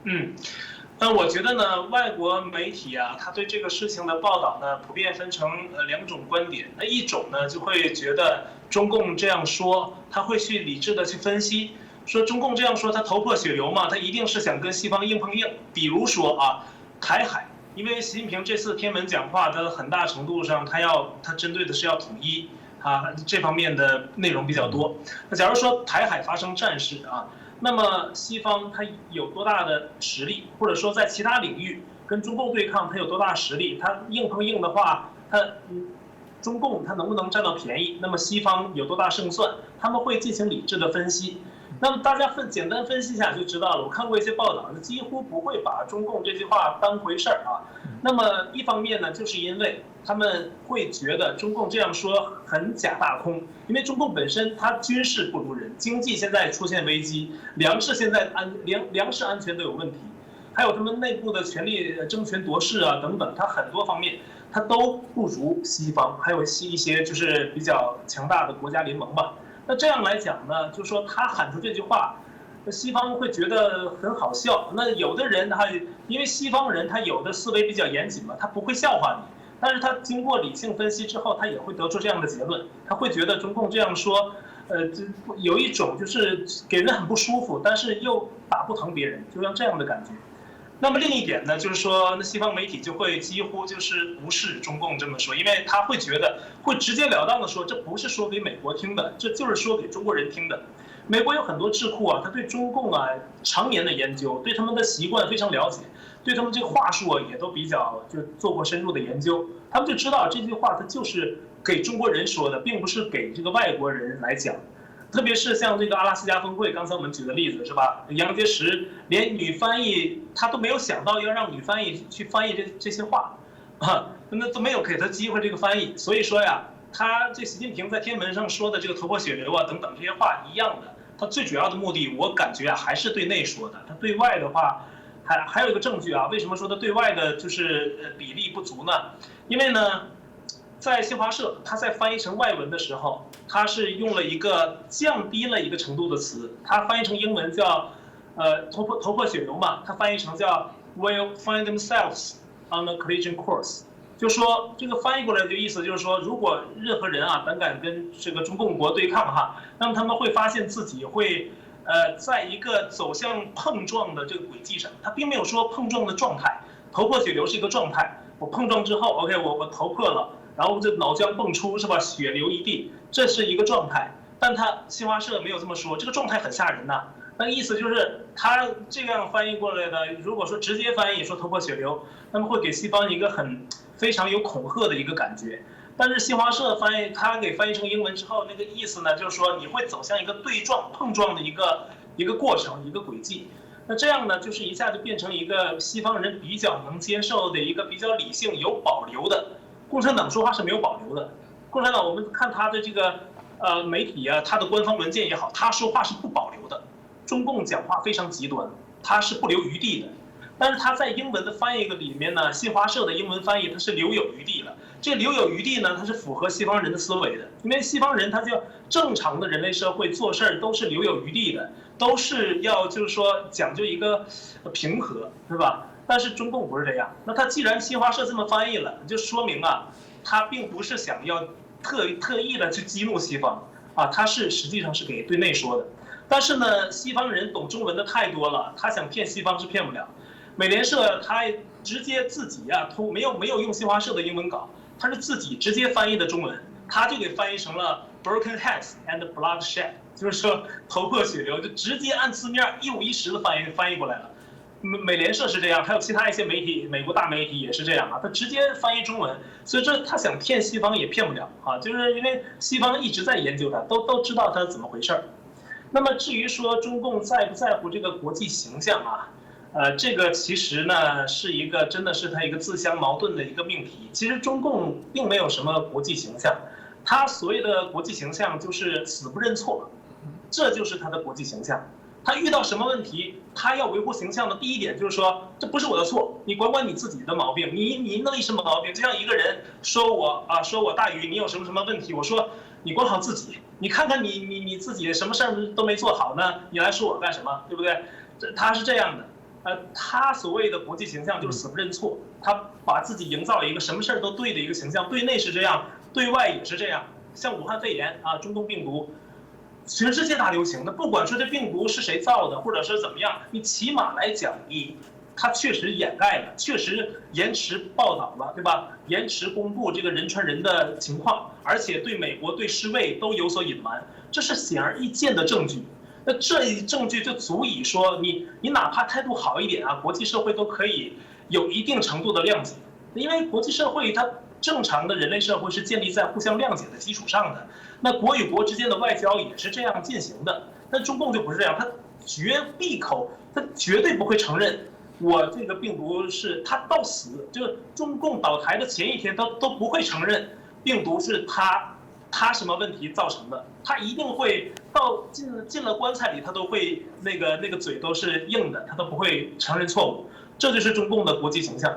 嗯，那我觉得呢，外国媒体啊，他对这个事情的报道呢，普遍分成两种观点。那一种呢，就会觉得中共这样说，他会去理智的去分析，说中共这样说，他头破血流嘛，他一定是想跟西方硬碰硬。比如说啊，台海，因为习近平这次天安门讲话，他很大程度上他针对的是要统一啊，这方面的内容比较多。那假如说台海发生战事啊。那么西方它有多大的实力，或者说在其他领域跟中共对抗，它有多大实力？它硬碰硬的话，中共它能不能占到便宜？那么西方有多大胜算？他们会进行理智的分析。那么大家简单分析一下就知道了。我看过一些报道，几乎不会把中共这句话当回事儿啊。那么一方面呢，就是因为他们会觉得中共这样说很假大空，因为中共本身它军事不如人，经济现在出现危机，粮食现在粮食安全都有问题，还有他们内部的权力争权夺势啊等等，它很多方面它都不如西方，还有一些就是比较强大的国家联盟吧。那这样来讲呢，就是说他喊出这句话，西方会觉得很好笑。那有的人因为西方人他有的思维比较严谨嘛，他不会笑话你，但是他经过理性分析之后，他也会得出这样的结论。他会觉得中共这样说，有一种就是给人很不舒服，但是又打不疼别人，就像这样的感觉。那么另一点呢，就是说，那西方媒体就会几乎就是无视中共这么说，因为他会觉得会直截了当的说，这不是说给美国听的，这就是说给中国人听的。美国有很多智库啊，他对中共啊常年的研究，对他们的习惯非常了解，对他们这个话术啊也都比较就做过深入的研究，他们就知道这句话它就是给中国人说的，并不是给这个外国人来讲。特别是像这个阿拉斯加峰会，刚才我们举的例子是吧？杨洁篪连女翻译他都没有想到要让女翻译去翻译这些话，啊，那都没有给他机会这个翻译。所以说呀，这习近平在天安门上说的这个头破血流啊等等这些话一样的，他最主要的目的，我感觉啊还是对内说的。他对外的话，还有一个证据啊，为什么说他对外的就是比例不足呢？因为呢。在新华社，他在翻译成外文的时候，他是用了一个降低了一个程度的词，他翻译成英文叫头破血流嘛，他翻译成叫 will find themselves on a collision course， 就说这个翻译过来的意思就是说，如果任何人啊胆敢跟这个中共国对抗哈，那么他们会发现自己会在一个走向碰撞的这个轨迹上，他并没有说碰撞的状态，头破血流是一个状态，我碰撞之后 ，OK， 我头破了。然后这脑浆迸出是吧？血流一地，这是一个状态。但他新华社没有这么说，这个状态很吓人呐。那意思就是他这样翻译过来的，如果说直接翻译说头破血流，那么会给西方一个非常有恐吓的一个感觉。但是新华社他给翻译成英文之后，那个意思呢，就是说你会走向一个碰撞的一个过程，一个轨迹。那这样呢，就是一下就变成一个西方人比较能接受的一个比较理性、有保留的。共产党说话是没有保留的。共产党，我们看他的这个媒体啊，他的官方文件也好，他说话是不保留的。中共讲话非常极端，他是不留余地的。但是他在英文的翻译里面呢，新华社的英文翻译它是留有余地了。这留有余地呢，它是符合西方人的思维的，因为西方人他就正常的人类社会做事都是留有余地的，都是要就是说讲究一个平和，是吧？但是中共不是这样，那他既然新华社这么翻译了，就说明啊，他并不是想要特意的去激怒西方啊，他实际上是给对内说的。但是呢，西方人懂中文的太多了，他想骗西方是骗不了。美联社他直接自己啊，没有用新华社的英文稿，他是自己直接翻译的中文，他就给翻译成了 broken heads and bloodshed， 就是说头破血流，就直接按字面一五一十的翻译过来了。美联社是这样，还有其他一些媒体，美国大媒体也是这样啊，他直接翻译中文，所以他想骗西方也骗不了啊，就是因为西方一直在研究它，都知道它怎么回事儿。那么至于说中共在不在乎这个国际形象啊，这个其实呢是真的是他一个自相矛盾的一个命题。其实中共并没有什么国际形象，他所谓的国际形象就是死不认错，这就是他的国际形象。他遇到什么问题，他要维护形象的第一点就是说，这不是我的错，你管管你自己的毛病，你弄一什么毛病？就像一个人说我大宇，你有什么问题？我说你管好自己，你看看你自己什么事儿都没做好呢，你来说我干什么？对不对？他是这样的。他所谓的国际形象就是死不认错，他把自己营造了一个什么事儿都对的一个形象，对内是这样，对外也是这样。像武汉肺炎啊，中共病毒，全世界大流行的，不管说这病毒是谁造的，或者是怎么样，你起码来讲，它确实掩盖了，确实延迟报道了，对吧？延迟公布这个人传人的情况，而且对美国、对世卫都有所隐瞒，这是显而易见的证据。那这一证据就足以说你哪怕态度好一点啊，国际社会都可以有一定程度的谅解，因为国际社会它正常的人类社会是建立在互相谅解的基础上的。那国与国之间的外交也是这样进行的。但中共就不是这样，他绝闭口，他绝对不会承认我这个病毒是他到死，就是中共倒台的前一天都不会承认病毒是他什么问题造成的，他一定会到进了棺材里，他都会那个嘴都是硬的，他都不会承认错误。这就是中共的国际形象。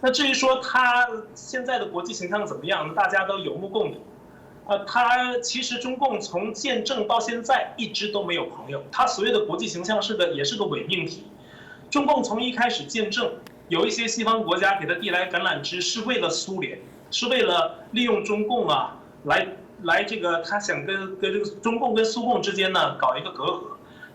那至于说他现在的国际形象怎么样，大家都有目共睹。他其实中共从建政到现在一直都没有朋友，他所谓的国际形象也是个伪命题。中共从一开始建政，有一些西方国家给他递来橄榄枝，是为了苏联，是为了利用中共啊来这个他想跟这个中共跟苏共之间呢搞一个隔阂。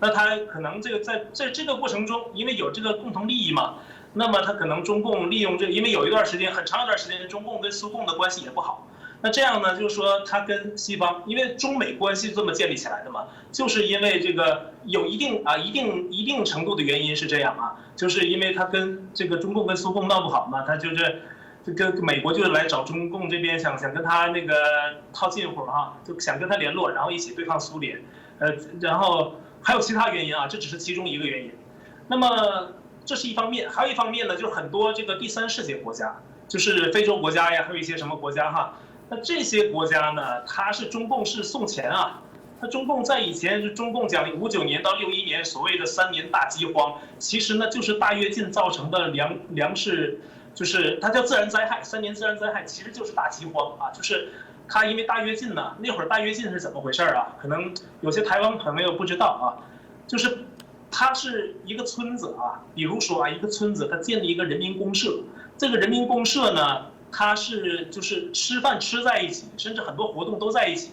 那他可能这个在这个过程中，因为有这个共同利益嘛，那么他可能中共利用这个，因为有一段时间很长一段时间，中共跟苏共的关系也不好。那这样呢，就是说他跟西方，因为中美关系这么建立起来的嘛，就是因为这个有一定程度的原因是这样啊，就是因为他跟这个中共跟苏共闹不好嘛，他就是这个美国就是来找中共这边想跟他那个套近乎哈，就想跟他联络，然后一起对抗苏联，然后还有其他原因啊，这只是其中一个原因。那么这是一方面，还有一方面呢，就是很多这个第三世界国家，就是非洲国家呀，还有一些什么国家哈。那这些国家呢，它是中共是送钱啊。那中共在以前是中共讲59年到61年所谓的3年大饥荒，其实呢就是大跃进造成的粮食，就是它叫自然灾害，3年自然灾害其实就是大饥荒啊，就是它因为大跃进呢，那会儿大跃进是怎么回事啊？可能有些台湾朋友不知道啊，就是它是一个村子啊，比如说啊一个村子它建立一个人民公社，这个人民公社呢。它是就是吃饭吃在一起，甚至很多活动都在一起。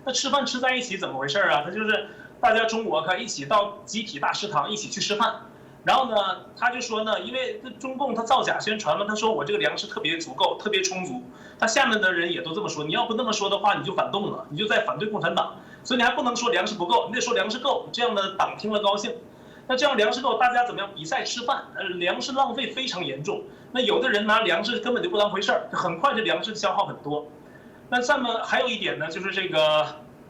那吃饭吃在一起怎么回事啊？它就是大家中午一起到集体大食堂一起去吃饭。然后呢，他就说呢，因为中共他造假宣传嘛，他说我这个粮食特别足够，特别充足。他下面的人也都这么说，你要不那么说的话，你就反动了，你就在反对共产党。所以你还不能说粮食不够，你得说粮食够，这样的党听了高兴。那这样粮食够，大家怎么样比赛吃饭？粮食浪费非常严重。那有的人拿粮食根本就不当回事儿，很快这粮食消耗很多。那这么还有一点呢，就是这个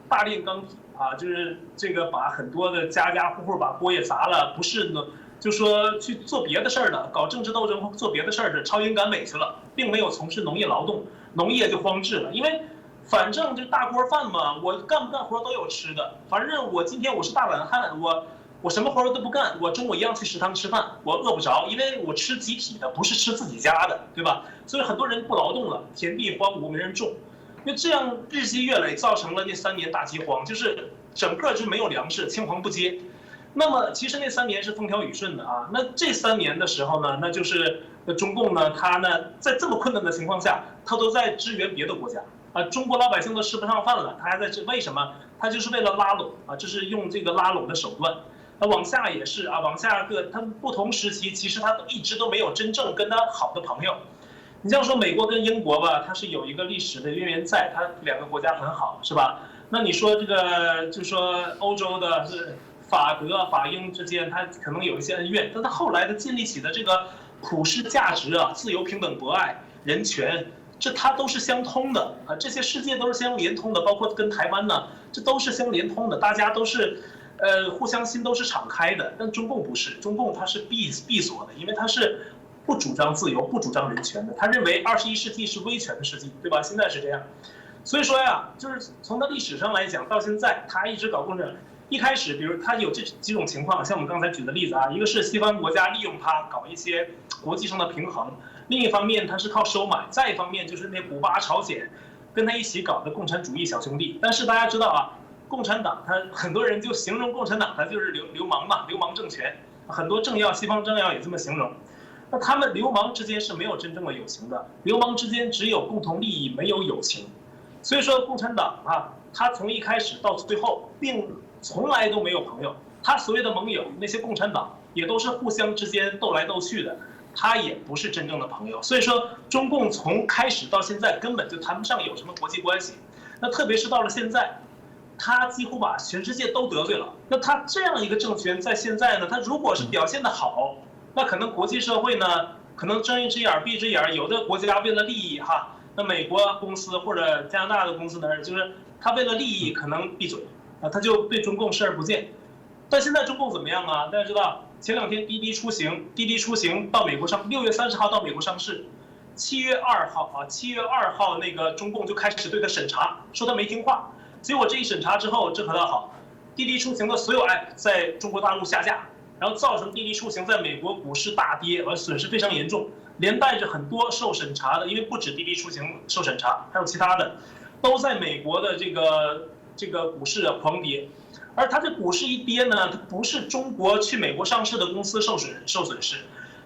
大炼钢铁啊，就是这个把很多的家家户户把锅也砸了，不是呢，就说去做别的事儿了，搞政治斗争做别的事儿去，超英赶美去了，并没有从事农业劳动，农业就荒置了，因为。反正这大锅饭嘛，我干不干活都有吃的。反正我今天我是大懒汉，我什么活都不干，我中午一样去食堂吃饭，我饿不着，因为我吃集体的，不是吃自己家的，对吧？所以很多人不劳动了，田地荒芜没人种，那这样日积月累造成了那3年大饥荒，就是整个就没有粮食，青黄不接。那么其实那3年是风调雨顺的啊。那这3年的时候呢，那就是中共呢，他呢在这么困难的情况下，他都在支援别的国家。中国老百姓都吃不上饭了，他还在这，为什么？他就是为了拉拢啊，这是用这个拉拢的手段。往下也是啊，往下他不同时期，其实他一直都没有真正跟他好的朋友。你像说美国跟英国吧，它是有一个历史的渊源在，它2个国家很好，是吧？那你说这个，就说欧洲的是法德、法英之间，它可能有一些恩怨，但它后来的建立起的这个普世价值啊，自由、平等、博爱、人权。这它都是相通的啊，这些世界都是相连通的，包括跟台湾呢，这都是相连通的，大家都是，互相心都是敞开的。但中共不是，中共它是闭锁的，因为它是不主张自由、不主张人权的，他认为21世纪是威权的世纪，对吧？现在是这样，所以说呀，就是从它历史上来讲，到现在他一直搞共产。一开始，比如他有这几种情况，像我们刚才举的例子啊，一个是西方国家利用它搞一些国际上的平衡。另一方面，它是靠收买；再一方面，就是那古巴、朝鲜跟他一起搞的共产主义小兄弟。但是大家知道啊，共产党他很多人就形容共产党，他就是流氓嘛，流氓政权很多政要，西方政要也这么形容。那他们流氓之间是没有真正的友情的，流氓之间只有共同利益，没有友情。所以说，共产党啊，他从一开始到最后，并从来都没有朋友。他所谓的盟友，那些共产党也都是互相之间斗来斗去的，他也不是真正的朋友。所以说，中共从开始到现在根本就谈不上有什么国际关系。那特别是到了现在，他几乎把全世界都得罪了。那他这样一个政权在现在呢，他如果是表现得好，那可能国际社会呢，可能睁一只眼闭一只眼。有的国家为了利益哈，那美国公司或者加拿大的公司呢，就是他为了利益可能闭嘴啊，他就对中共视而不见。但现在中共怎么样啊？大家知道，前2天滴滴出行到美国6月30号到美国上市，7月2号啊，7月2号那个中共就开始对他审查，说他没听话。结果这一审查之后，这可倒好，滴滴出行的所有 app 在中国大陆下架，然后造成滴滴出行在美国股市大跌，而损失非常严重，连带着很多受审查的，因为不止滴滴出行受审查，还有其他的，都在美国的这个股市狂跌。而它这股市一跌呢，它不是中国去美国上市的公司受损失，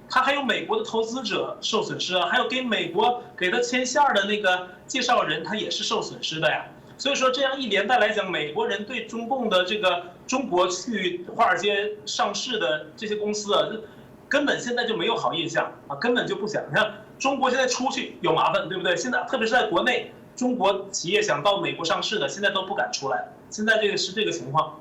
它还有美国的投资者受损失啊，还有给美国给他牵线的那个介绍人，他也是受损失的呀。所以说这样一连带来讲，美国人对中共的这个中国去华尔街上市的这些公司啊，根本现在就没有好印象啊，根本就不想。你看中国现在出去有麻烦，对不对？现在特别是在国内，中国企业想到美国上市的，现在都不敢出来。现在是这个情况。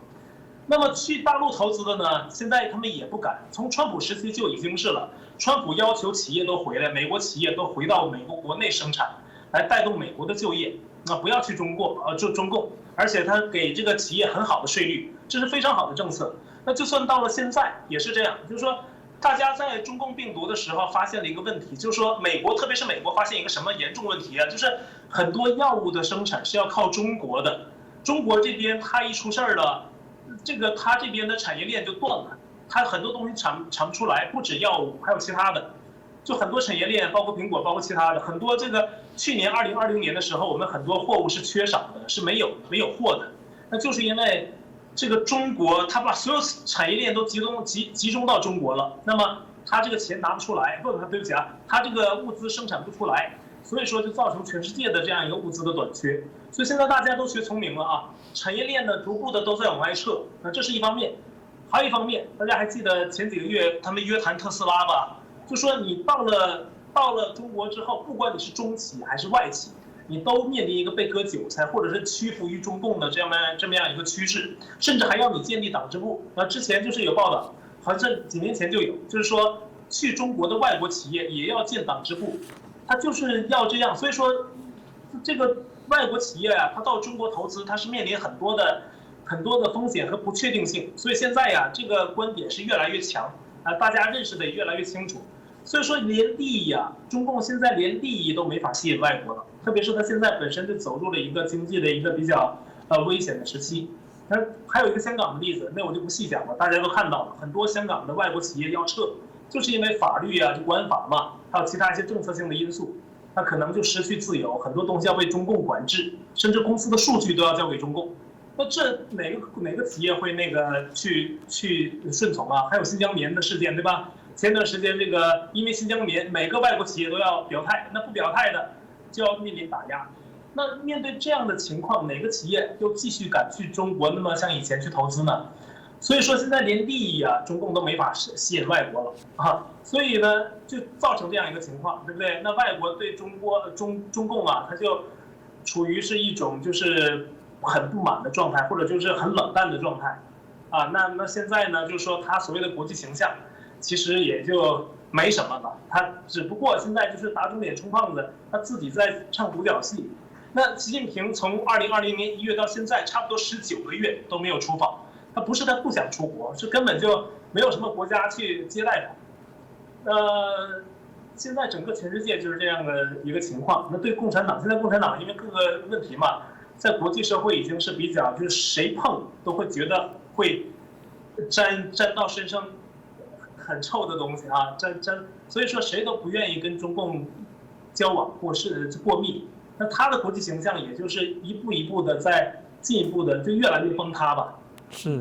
那么去大陆投资的呢，现在他们也不敢。从川普时期就已经是了，川普要求企业都回来，美国企业都回到美国国内生产，来带动美国的就业。不要去中共，而且他给这个企业很好的税率，这是非常好的政策。那就算到了现在也是这样，就是说，大家在中共病毒的时候发现了一个问题，就是说美国，特别是美国发现一个什么严重问题啊，就是很多药物的生产是要靠中国的，中国这边它一出事儿了，它这边的产业链就断了，它很多东西产不出来，不止药物，还有其他的。就很多产业链，包括苹果，包括其他的很多。去年2020年的时候，我们很多货物是缺少的，是没有货的。那就是因为这个中国，它把所有产业链都集中到中国了，那么它这个钱拿不出来，对不起啊，它这个物资生产不出来，所以说就造成全世界的这样一个物资的短缺。所以现在大家都学聪明了啊，产业链呢逐步的都在往外撤。那这是一方面，还有一方面，大家还记得前几个月他们约谈特斯拉吧？就说你到了中国之后，不管你是中企还是外企，你都面临一个被割韭菜或者是屈服于中共的这么样一个趋势，甚至还要你建立党支部。之前就是有报道，好像几年前就有，就是说去中国的外国企业也要建党支部，他就是要这样。所以说，这个外国企业啊，他到中国投资，他是面临很多的风险和不确定性。所以现在呀，这个观点是越来越强啊，大家认识的也越来越清楚。所以说连利益啊，中共现在连利益都没法吸引外国了，特别是他现在本身就走入了一个经济的一个比较危险的时期。还有一个香港的例子，那我就不细讲了，大家都看到了，很多香港的外国企业要撤，就是因为法律啊，就国安法嘛，还有其他一些政策性的因素，它可能就失去自由，很多东西要被中共管制，甚至公司的数据都要交给中共。那这哪个企业会去顺从啊？还有新疆棉的事件，对吧？前段时间因为新疆棉，每个外国企业都要表态，那不表态的就要面临打压。那面对这样的情况，哪个企业又继续敢去中国那么像以前去投资呢？所以说现在连利益啊，中共都没法吸引外国了啊，所以呢就造成这样一个情况，对不对？那外国对中共啊，它就处于是一种就是很不满的状态，或者就是很冷淡的状态啊。那现在呢，就是说他所谓的国际形象，其实也就没什么了，他只不过现在就是打肿脸充胖子，他自己在唱独角戏。那习近平从2020年1月到现在，差不多19个月都没有出访，他不是他不想出国，是根本就没有什么国家去接待他。现在整个全世界就是这样的一个情况。那对共产党，现在共产党因为各个问题嘛，在国际社会已经是比较，就是谁碰都会觉得会沾到身上很臭的东西啊，所以说谁都不愿意跟中共交往或是过密。那他的国际形象也就是一步一步的在进一步的就越来越崩塌吧。是。